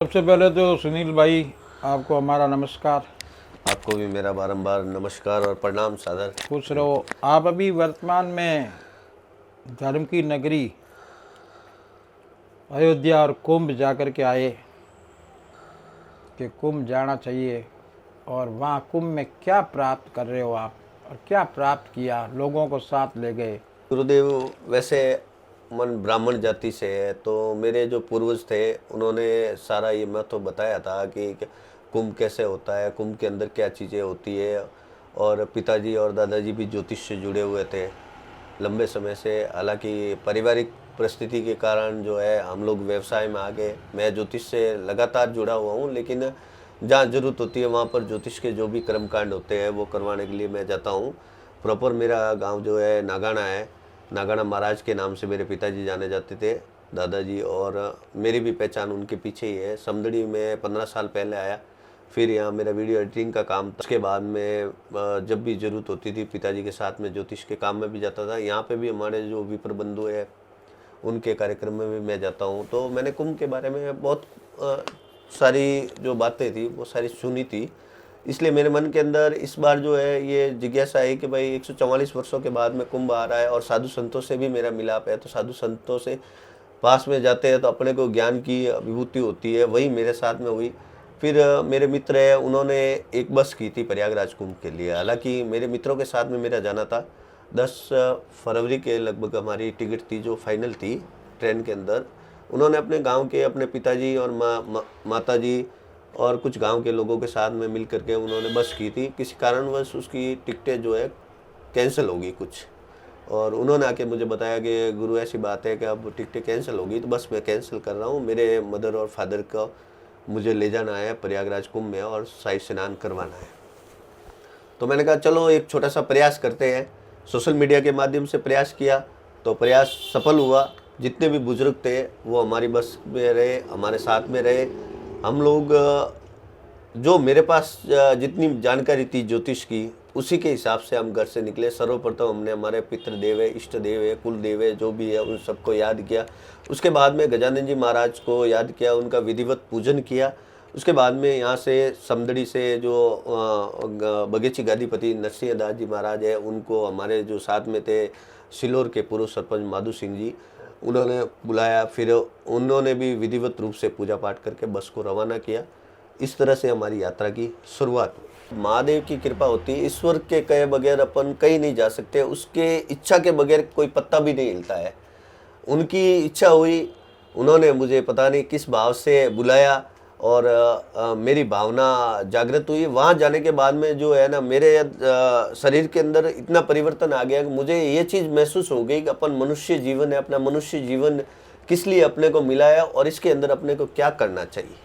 सबसे पहले तो सुनील भाई, आपको हमारा नमस्कार। आपको भी मेरा बारंबार नमस्कार और प्रणाम सादर। खुश रहो। आप अभी वर्तमान में धर्म की नगरी अयोध्या और कुंभ जाकर के आए कि कुंभ जाना चाहिए, और वहाँ कुंभ में क्या प्राप्त कर रहे हो आप, और क्या प्राप्त किया, लोगों को साथ ले गए। गुरुदेव वैसे मन ब्राह्मण जाति से है, तो मेरे जो पूर्वज थे उन्होंने सारा ये महत्व बताया था कि कुंभ कैसे होता है, कुंभ के अंदर क्या चीज़ें होती है। और पिताजी और दादाजी भी ज्योतिष से जुड़े हुए थे लंबे समय से। हालांकि पारिवारिक परिस्थिति के कारण जो है हम लोग व्यवसाय में आ गए। मैं ज्योतिष से लगातार जुड़ा हुआ हूँ, लेकिन जहाँ ज़रूरत होती है वहाँ पर ज्योतिष के जो भी कर्मकांड होते हैं वो करवाने के लिए मैं जाता हूँ। प्रॉपर मेरा गांव जो है नागाना है। नागाना महाराज के नाम से मेरे पिताजी जाने जाते थे, दादाजी, और मेरी भी पहचान उनके पीछे ही है। समदड़ी में 15 साल पहले आया, फिर यहाँ मेरा वीडियो एडिटिंग का काम था। उसके बाद में जब भी ज़रूरत होती थी पिताजी के साथ में ज्योतिष के काम में भी जाता था। यहाँ पे भी हमारे जो विप्र बंधु है उनके कार्यक्रम में भी मैं जाता हूँ। तो मैंने कुंभ के बारे में बहुत सारी जो बातें थी वो सारी सुनी थी, इसलिए मेरे मन के अंदर इस बार जो है ये जिज्ञासा है कि भाई 144 वर्षों के बाद में कुंभ आ रहा है और साधु संतों से भी मेरा मिलाप है। तो साधु संतों से पास में जाते हैं तो अपने को ज्ञान की अभिभूति होती है, वही मेरे साथ में हुई। फिर मेरे मित्र है, उन्होंने एक बस की थी प्रयागराज कुंभ के लिए। हालांकि मेरे मित्रों के साथ में मेरा जाना था। 10 फरवरी के लगभग हमारी टिकट थी जो फाइनल थी ट्रेन के अंदर। उन्होंने अपने गांव के अपने पिताजी और माताजी और कुछ गांव के लोगों के साथ में मिल करके उन्होंने बस की थी। किसी कारणवश उसकी टिकटें जो है कैंसिल होगी कुछ, और उन्होंने आके मुझे बताया कि गुरु ऐसी बात है कि अब टिकटें कैंसिल होगी, तो बस मैं कैंसिल कर रहा हूँ। मेरे मदर और फादर का मुझे ले जाना है प्रयागराज कुंभ में और शाही स्नान करवाना है। तो मैंने कहा चलो एक छोटा सा प्रयास करते हैं। सोशल मीडिया के माध्यम से प्रयास किया तो प्रयास सफल हुआ। जितने भी बुजुर्ग थे वो हमारी बस में रहे, हमारे साथ में रहे। हम लोग जो मेरे पास जितनी जानकारी थी ज्योतिष की, उसी के हिसाब से हम घर से निकले। सर्वप्रथम हमने हमारे पितृदेव है, इष्ट देव है, कुल देव है, जो भी है उन सबको याद किया। उसके बाद में गजानन जी महाराज को याद किया, उनका विधिवत पूजन किया। उसके बाद में यहाँ से समदड़ी से जो बगेची गादीपति नरसिंह दास जी महाराज है, उनको हमारे जो साथ में थे सिलोर के पूर्व सरपंच माधु सिंह जी, उन्होंने बुलाया। फिर उन्होंने भी विधिवत रूप से पूजा पाठ करके बस को रवाना किया। इस तरह से हमारी यात्रा की शुरुआत हुई। महादेव की कृपा होती है, ईश्वर के कहे बगैर अपन कहीं नहीं जा सकते। उसके इच्छा के बगैर कोई पत्ता भी नहीं हिलता है। उनकी इच्छा हुई, उन्होंने मुझे पता नहीं किस भाव से बुलाया और मेरी भावना जागृत हुई। वहाँ जाने के बाद में जो है ना, मेरे शरीर के अंदर इतना परिवर्तन आ गया कि मुझे ये चीज़ महसूस हो गई कि अपन मनुष्य जीवन है, अपना मनुष्य जीवन किस लिए अपने को मिला है और इसके अंदर अपने को क्या करना चाहिए।